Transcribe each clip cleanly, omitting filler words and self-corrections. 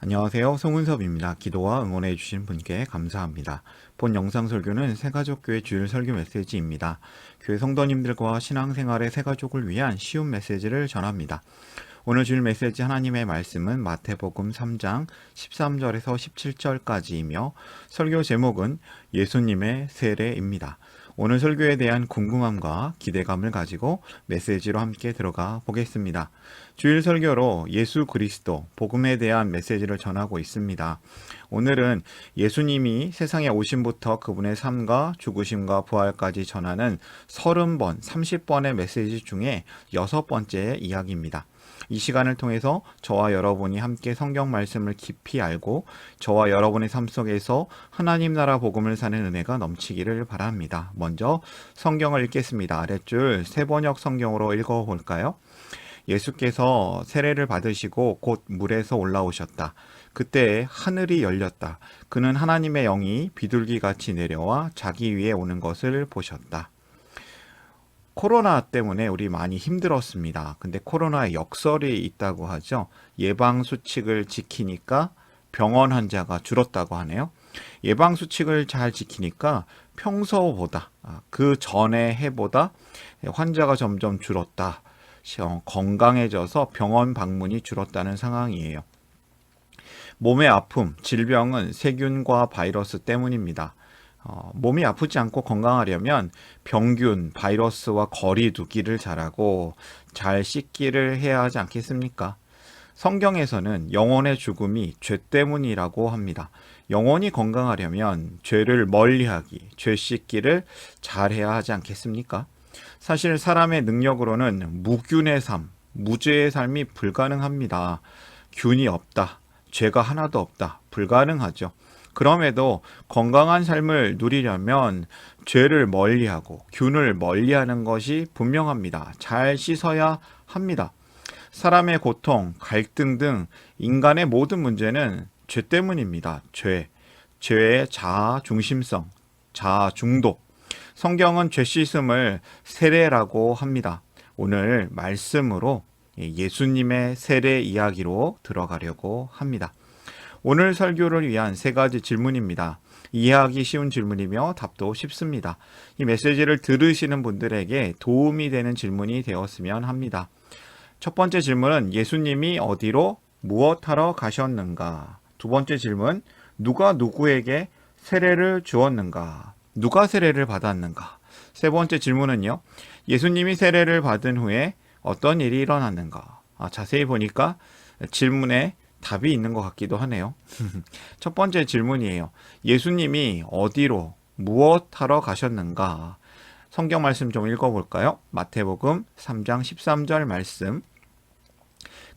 안녕하세요. 송은섭입니다. 기도와 응원해 주신 분께 감사합니다. 본 영상 설교는 새가족교회 주일 설교 메시지입니다. 교회 성도님들과 신앙생활의 새가족을 위한 쉬운 메시지를 전합니다. 오늘 주일 메시지 하나님의 말씀은 마태복음 3장 13절에서 17절까지이며 설교 제목은 예수님의 세례입니다. 오늘 설교에 대한 궁금함과 기대감을 가지고 메시지로 함께 들어가 보겠습니다. 주일 설교로 예수 그리스도, 복음에 대한 메시지를 전하고 있습니다. 오늘은 예수님이 세상에 오심부터 그분의 삶과 죽으심과 부활까지 전하는 30번, 30번의 메시지 중에 6번째 이야기입니다. 이 시간을 통해서 저와 여러분이 함께 성경 말씀을 깊이 알고 저와 여러분의 삶 속에서 하나님 나라 복음을 사는 은혜가 넘치기를 바랍니다. 먼저 성경을 읽겠습니다. 아랫줄 세번역 성경으로 읽어볼까요? 예수께서 세례를 받으시고 곧 물에서 올라오셨다. 그때 하늘이 열렸다. 그는 하나님의 영이 비둘기같이 내려와 자기 위에 오는 것을 보셨다. 코로나 때문에 우리 많이 힘들었습니다. 근데 코로나에 역설이 있다고 하죠. 예방수칙을 지키니까 병원 환자가 줄었다고 하네요. 예방수칙을 잘 지키니까 평소보다, 그 전의 해보다 환자가 점점 줄었다. 건강해져서 병원 방문이 줄었다는 상황이에요. 몸의 아픔, 질병은 세균과 바이러스 때문입니다. 몸이 아프지 않고 건강하려면 병균, 바이러스와 거리 두기를 잘하고 잘 씻기를 해야 하지 않겠습니까? 성경에서는 영혼의 죽음이 죄 때문이라고 합니다. 영혼이 건강하려면 죄를 멀리하기, 죄 씻기를 잘해야 하지 않겠습니까? 사실 사람의 능력으로는 무균의 삶, 무죄의 삶이 불가능합니다. 균이 없다, 죄가 하나도 없다, 불가능하죠. 그럼에도 건강한 삶을 누리려면 죄를 멀리하고 균을 멀리하는 것이 분명합니다. 잘 씻어야 합니다. 사람의 고통, 갈등 등 인간의 모든 문제는 죄 때문입니다. 죄의 자아 중심성, 자아 중독. 성경은 죄 씻음을 세례라고 합니다. 오늘 말씀으로 예수님의 세례 이야기로 들어가려고 합니다. 오늘 설교를 위한 3가지 질문입니다. 이해하기 쉬운 질문이며 답도 쉽습니다. 이 메시지를 들으시는 분들에게 도움이 되는 질문이 되었으면 합니다. 첫 번째 질문은 예수님이 어디로 무엇하러 가셨는가? 두 번째 질문, 누가 누구에게 세례를 주었는가? 누가 세례를 받았는가? 세 번째 질문은요, 예수님이 세례를 받은 후에 어떤 일이 일어났는가? 자세히 보니까 질문에 답이 있는 것 같기도 하네요. 첫 번째 질문이에요. 예수님이 어디로 무엇하러 가셨는가? 성경 말씀 좀 읽어볼까요? 마태복음 3장 13절 말씀.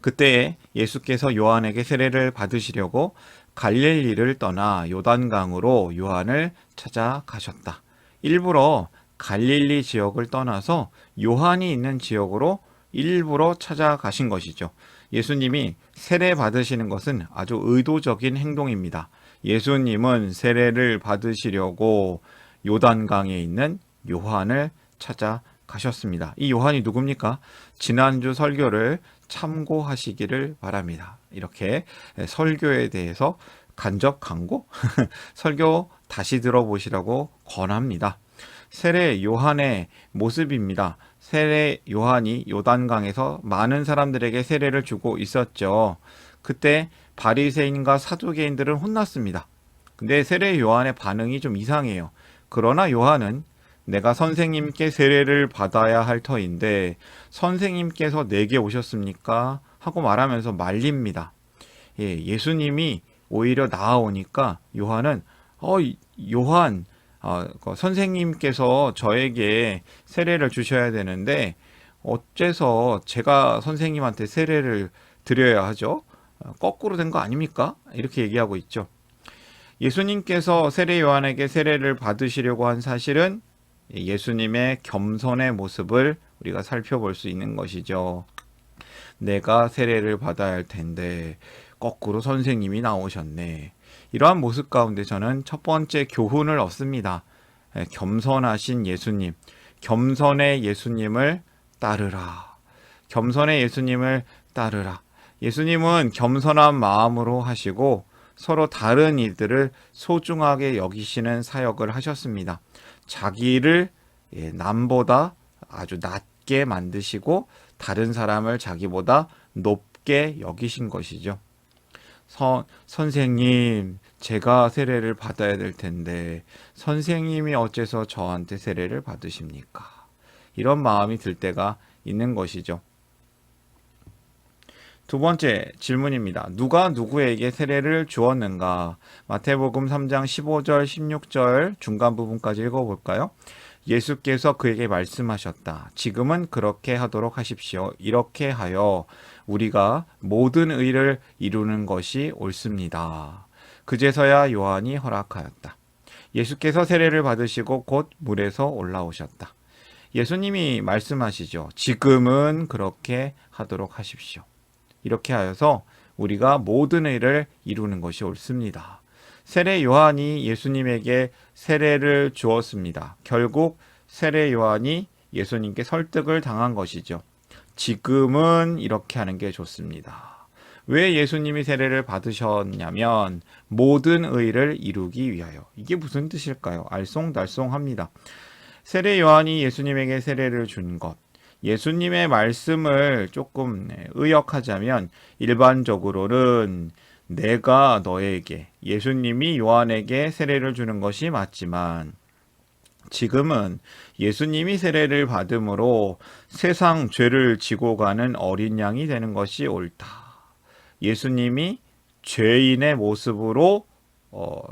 그때 예수께서 요한에게 세례를 받으시려고 갈릴리를 떠나 요단강으로 요한을 찾아가셨다. 일부러 갈릴리 지역을 떠나서 요한이 있는 지역으로 일부러 찾아가신 것이죠. 예수님이 세례 받으시는 것은 아주 의도적인 행동입니다. 예수님은 세례를 받으시려고 요단강에 있는 요한을 찾아가셨습니다. 이 요한이 누굽니까? 지난주 설교를 참고하시기를 바랍니다. 이렇게 설교에 대해서 간접 광고? 설교 다시 들어보시라고 권합니다. 세례 요한의 모습입니다. 세례 요한이 요단강에서 많은 사람들에게 세례를 주고 있었죠. 그때 바리새인과 사두개인들은 혼났습니다. 근데 세례 요한의 반응이 좀 이상해요. 그러나 요한은 내가 선생님께 세례를 받아야 할 터인데 선생님께서 내게 오셨습니까? 하고 말하면서 말립니다. 예수님이 오히려 나아오니까 요한은 요한 선생님께서 저에게 세례를 주셔야 되는데 어째서 제가 선생님한테 세례를 드려야 하죠? 거꾸로 된 거 아닙니까? 이렇게 얘기하고 있죠. 예수님께서 세례 요한에게 세례를 받으시려고 한 사실은 예수님의 겸손의 모습을 우리가 살펴볼 수 있는 것이죠. 내가 세례를 받아야 할 텐데 거꾸로 선생님이 나오셨네. 이러한 모습 가운데 저는 첫 번째 교훈을 얻습니다. 겸손하신 예수님, 겸손의 예수님을 따르라. 겸손의 예수님을 따르라. 예수님은 겸손한 마음으로 하시고 서로 다른 이들을 소중하게 여기시는 사역을 하셨습니다. 자기를 남보다 아주 낮게 만드시고 다른 사람을 자기보다 높게 여기신 것이죠. 선생님, 제가 세례를 받아야 될 텐데 선생님이 어째서 저한테 세례를 받으십니까? 이런 마음이 들 때가 있는 것이죠. 두 번째 질문입니다. 누가 누구에게 세례를 주었는가? 마태복음 3장 15절, 16절 중간 부분까지 읽어볼까요? 예수께서 그에게 말씀하셨다. 지금은 그렇게 하도록 하십시오. 이렇게 하여 우리가 모든 의를 이루는 것이 옳습니다. 그제서야 요한이 허락하였다. 예수께서 세례를 받으시고 곧 물에서 올라오셨다. 예수님이 말씀하시죠. 지금은 그렇게 하도록 하십시오. 이렇게 하여서 우리가 모든 의를 이루는 것이 옳습니다. 세례 요한이 예수님에게 세례를 주었습니다. 결국 세례 요한이 예수님께 설득을 당한 것이죠. 지금은 이렇게 하는 게 좋습니다. 왜 예수님이 세례를 받으셨냐면 모든 의를 이루기 위하여. 이게 무슨 뜻일까요? 알쏭달쏭합니다. 세례 요한이 예수님에게 세례를 준 것. 예수님의 말씀을 조금 의역하자면 일반적으로는 내가 너에게, 예수님이 요한에게 세례를 주는 것이 맞지만 지금은 예수님이 세례를 받음으로 세상 죄를 지고 가는 어린 양이 되는 것이 옳다. 예수님이 죄인의 모습으로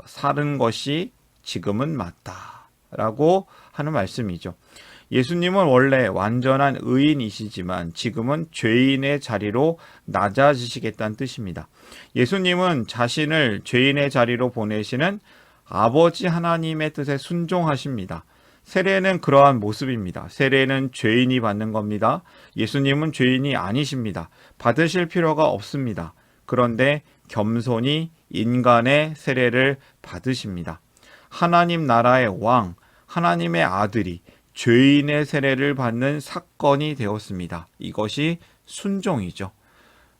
사는 것이 지금은 맞다라고 하는 말씀이죠. 예수님은 원래 완전한 의인이시지만 지금은 죄인의 자리로 낮아지시겠다는 뜻입니다. 예수님은 자신을 죄인의 자리로 보내시는 아버지 하나님의 뜻에 순종하십니다. 세례는 그러한 모습입니다. 세례는 죄인이 받는 겁니다. 예수님은 죄인이 아니십니다. 받으실 필요가 없습니다. 그런데 겸손히 인간의 세례를 받으십니다. 하나님 나라의 왕, 하나님의 아들이 죄인의 세례를 받는 사건이 되었습니다. 이것이 순종이죠.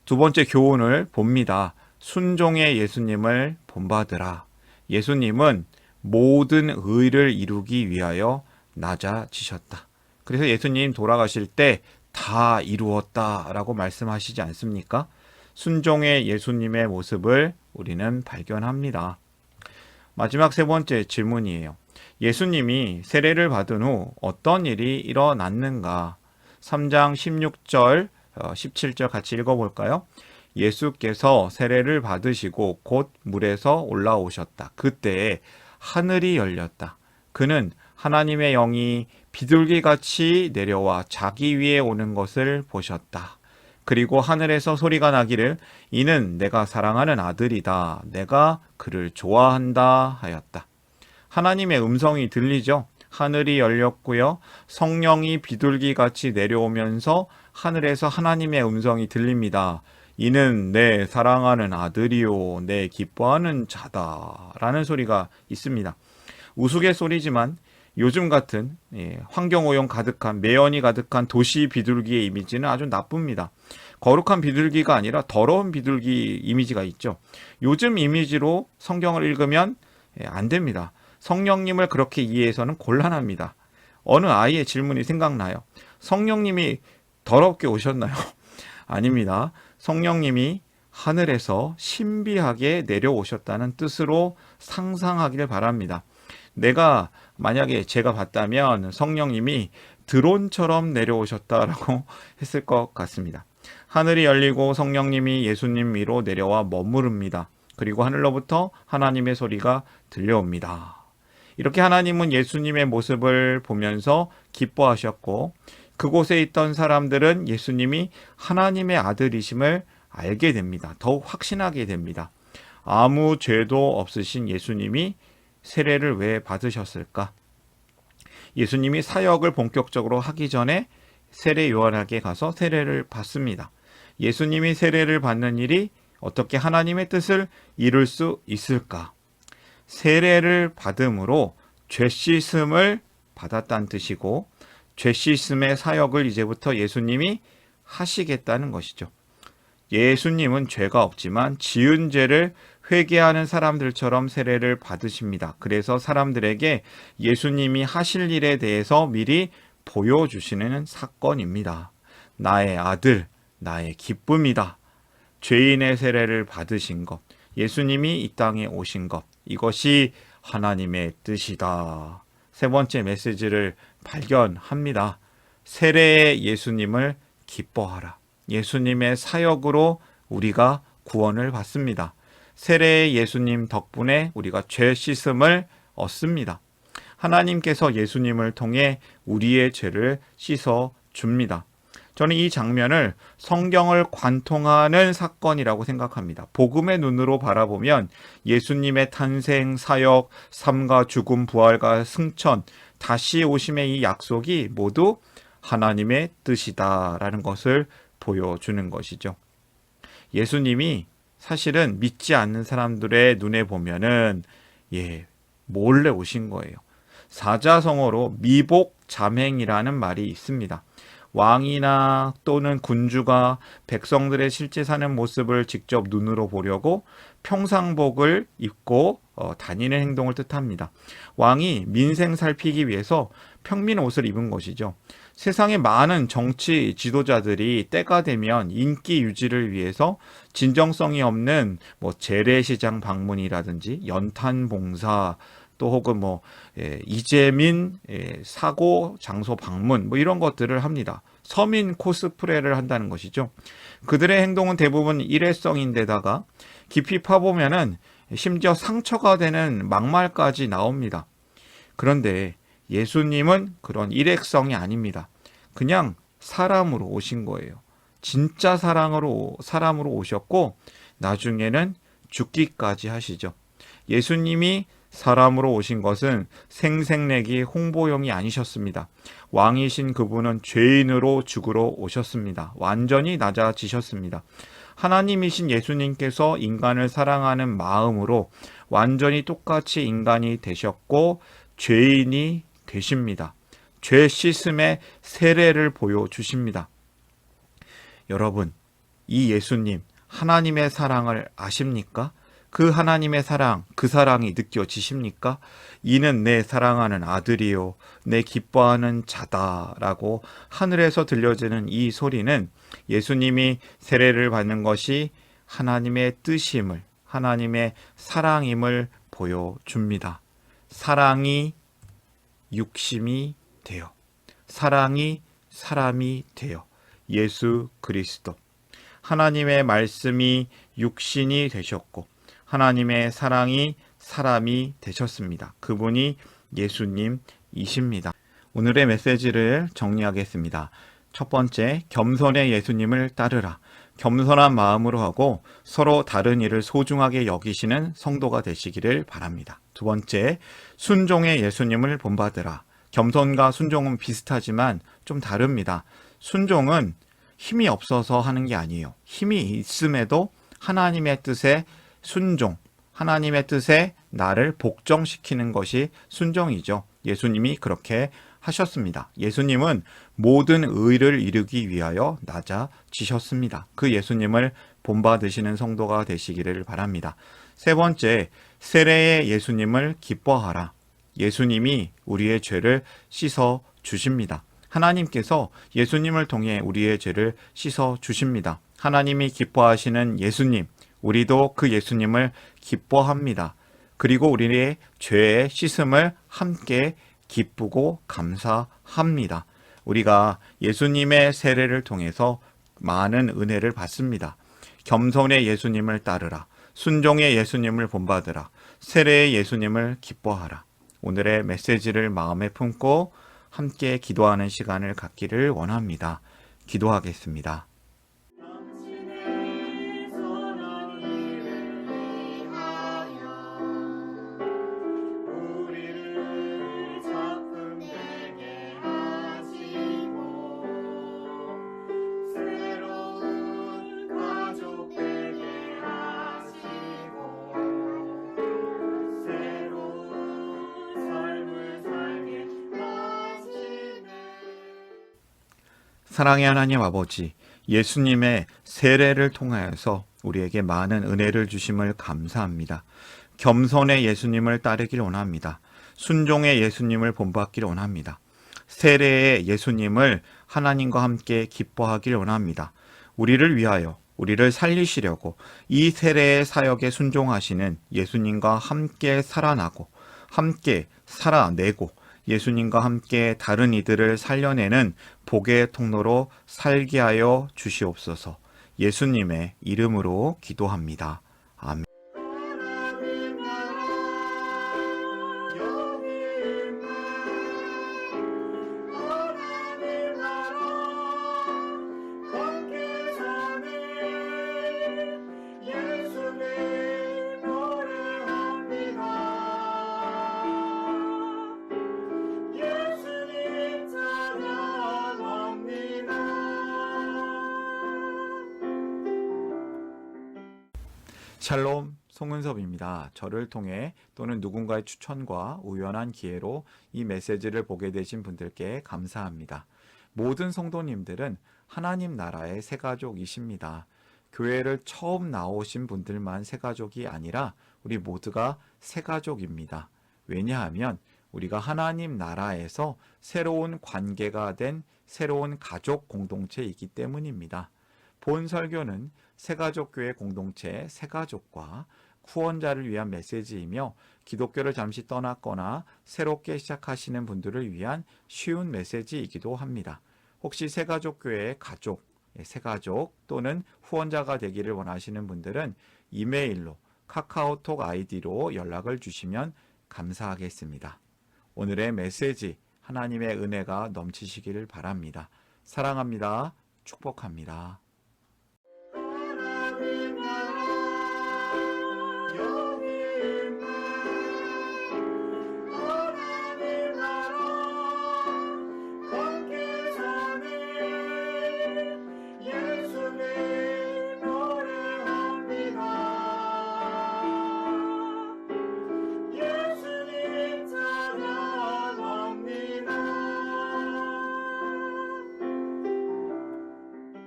두 번째 교훈을 봅니다. 순종의 예수님을 본받으라. 예수님은 모든 의를 이루기 위하여 낮아지셨다. 그래서 예수님 돌아가실 때 다 이루었다라고 말씀하시지 않습니까? 순종의 예수님의 모습을 우리는 발견합니다. 마지막 세 번째 질문이에요. 예수님이 세례를 받은 후 어떤 일이 일어났는가? 3장 16절, 17절 같이 읽어볼까요? 예수께서 세례를 받으시고 곧 물에서 올라오셨다. 그때 하늘이 열렸다. 그는 하나님의 영이 비둘기같이 내려와 자기 위에 오는 것을 보셨다. 그리고 하늘에서 소리가 나기를 이는 내가 사랑하는 아들이다. 내가 그를 좋아한다 하였다. 하나님의 음성이 들리죠. 하늘이 열렸고요. 성령이 비둘기같이 내려오면서 하늘에서 하나님의 음성이 들립니다. 이는 내 사랑하는 아들이요 내 기뻐하는 자다 라는 소리가 있습니다. 우스갯소리지만 요즘 같은 환경오염 가득한, 매연이 가득한 도시 비둘기의 이미지는 아주 나쁩니다. 거룩한 비둘기가 아니라 더러운 비둘기 이미지가 있죠. 요즘 이미지로 성경을 읽으면 안 됩니다. 성령님을 그렇게 이해해서는 곤란합니다. 어느 아이의 질문이 생각나요. 성령님이 더럽게 오셨나요? 아닙니다. 성령님이 하늘에서 신비하게 내려오셨다는 뜻으로 상상하기를 바랍니다. 만약에 제가 봤다면 성령님이 드론처럼 내려오셨다라고 했을 것 같습니다. 하늘이 열리고 성령님이 예수님 위로 내려와 머무릅니다. 그리고 하늘로부터 하나님의 소리가 들려옵니다. 이렇게 하나님은 예수님의 모습을 보면서 기뻐하셨고 그곳에 있던 사람들은 예수님이 하나님의 아들이심을 알게 됩니다. 더욱 확신하게 됩니다. 아무 죄도 없으신 예수님이 세례를 왜 받으셨을까? 예수님이 사역을 본격적으로 하기 전에 세례 요한에게 가서 세례를 받습니다. 예수님이 세례를 받는 일이 어떻게 하나님의 뜻을 이룰 수 있을까? 세례를 받음으로 죄 씻음을 받았다는 뜻이고 죄 씻음의 사역을 이제부터 예수님이 하시겠다는 것이죠. 예수님은 죄가 없지만 지은 죄를 회개하는 사람들처럼 세례를 받으십니다. 그래서 사람들에게 예수님이 하실 일에 대해서 미리 보여주시는 사건입니다. 나의 아들, 나의 기쁨이다. 죄인의 세례를 받으신 것, 예수님이 이 땅에 오신 것, 이것이 하나님의 뜻이다. 세 번째 메시지를 발견합니다. 세례의 예수님을 기뻐하라. 예수님의 사역으로 우리가 구원을 받습니다. 세례의 예수님 덕분에 우리가 죄 씻음을 얻습니다. 하나님께서 예수님을 통해 우리의 죄를 씻어 줍니다. 저는 이 장면을 성경을 관통하는 사건이라고 생각합니다. 복음의 눈으로 바라보면 예수님의 탄생, 사역, 삶과 죽음, 부활과 승천, 다시 오심의 이 약속이 모두 하나님의 뜻이다라는 것을 보여주는 것이죠. 예수님이 사실은 믿지 않는 사람들의 눈에 보면은 몰래 오신 거예요. 사자성어로 미복잠행이라는 말이 있습니다. 왕이나 또는 군주가 백성들의 실제 사는 모습을 직접 눈으로 보려고 평상복을 입고 다니는 행동을 뜻합니다. 왕이 민생 살피기 위해서 평민 옷을 입은 것이죠. 세상의 많은 정치 지도자들이 때가 되면 인기 유지를 위해서 진정성이 없는 재래시장 방문이라든지 연탄 봉사, 또 혹은 이재민 사고 장소 방문 이런 것들을 합니다. 서민 코스프레를 한다는 것이죠. 그들의 행동은 대부분 일회성인데다가 깊이 파보면은 심지어 상처가 되는 막말까지 나옵니다. 그런데 예수님은 그런 일회성이 아닙니다. 그냥 사람으로 오신 거예요. 진짜 사람으로 오셨고 나중에는 죽기까지 하시죠. 예수님이 사람으로 오신 것은 생색내기 홍보용이 아니셨습니다. 왕이신 그분은 죄인으로 죽으러 오셨습니다. 완전히 낮아지셨습니다. 하나님이신 예수님께서 인간을 사랑하는 마음으로 완전히 똑같이 인간이 되셨고 죄인이 되십니다. 죄 씻음의 세례를 보여주십니다. 여러분, 이 예수님, 하나님의 사랑을 아십니까? 그 하나님의 사랑, 그 사랑이 느껴지십니까? 이는 내 사랑하는 아들이요, 내 기뻐하는 자다라고 하늘에서 들려지는 이 소리는 예수님이 세례를 받는 것이 하나님의 뜻임을, 하나님의 사랑임을 보여줍니다. 사랑이 육심이 되어, 사랑이 사람이 되어, 예수 그리스도, 하나님의 말씀이 육신이 되셨고 하나님의 사랑이 사람이 되셨습니다. 그분이 예수님이십니다. 오늘의 메시지를 정리하겠습니다. 첫 번째, 겸손의 예수님을 따르라. 겸손한 마음으로 하고 서로 다른 일을 소중하게 여기시는 성도가 되시기를 바랍니다. 두 번째, 순종의 예수님을 본받으라. 겸손과 순종은 비슷하지만 좀 다릅니다. 순종은 힘이 없어서 하는 게 아니에요. 힘이 있음에도 하나님의 뜻에 순종, 하나님의 뜻에 나를 복종시키는 것이 순종이죠. 예수님이 그렇게 하셨습니다. 예수님은 모든 의를 이루기 위하여 낮아지셨습니다. 그 예수님을 본받으시는 성도가 되시기를 바랍니다. 세 번째, 세례의 예수님을 기뻐하라. 예수님이 우리의 죄를 씻어 주십니다. 하나님께서 예수님을 통해 우리의 죄를 씻어 주십니다. 하나님이 기뻐하시는 예수님, 우리도 그 예수님을 기뻐합니다. 그리고 우리의 죄의 씻음을 함께 기쁘고 감사합니다. 우리가 예수님의 세례를 통해서 많은 은혜를 받습니다. 겸손의 예수님을 따르라. 순종의 예수님을 본받으라. 세례의 예수님을 기뻐하라. 오늘의 메시지를 마음에 품고 함께 기도하는 시간을 갖기를 원합니다. 기도하겠습니다. 사랑의 하나님 아버지, 예수님의 세례를 통하여서 우리에게 많은 은혜를 주심을 감사합니다. 겸손의 예수님을 따르길 원합니다. 순종의 예수님을 본받길 원합니다. 세례의 예수님을 하나님과 함께 기뻐하길 원합니다. 우리를 위하여 우리를 살리시려고 이 세례의 사역에 순종하시는 예수님과 함께 살아나고 함께 살아내고 예수님과 함께 다른 이들을 살려내는 복의 통로로 살게 하여 주시옵소서. 예수님의 이름으로 기도합니다. 아멘. 샬롬, 송은섭입니다. 저를 통해 또는 누군가의 추천과 우연한 기회로 이 메시지를 보게 되신 분들께 감사합니다. 모든 성도님들은 하나님 나라의 새가족이십니다. 교회를 처음 나오신 분들만 새가족이 아니라 우리 모두가 새가족입니다. 왜냐하면 우리가 하나님 나라에서 새로운 관계가 된 새로운 가족 공동체이기 때문입니다. 본 설교는 새가족교회 공동체 새가족과 후원자를 위한 메시지이며 기독교를 잠시 떠났거나 새롭게 시작하시는 분들을 위한 쉬운 메시지이기도 합니다. 혹시 새가족교회의 가족, 새가족 또는 후원자가 되기를 원하시는 분들은 이메일로 카카오톡 아이디로 연락을 주시면 감사하겠습니다. 오늘의 메시지 하나님의 은혜가 넘치시기를 바랍니다. 사랑합니다. 축복합니다.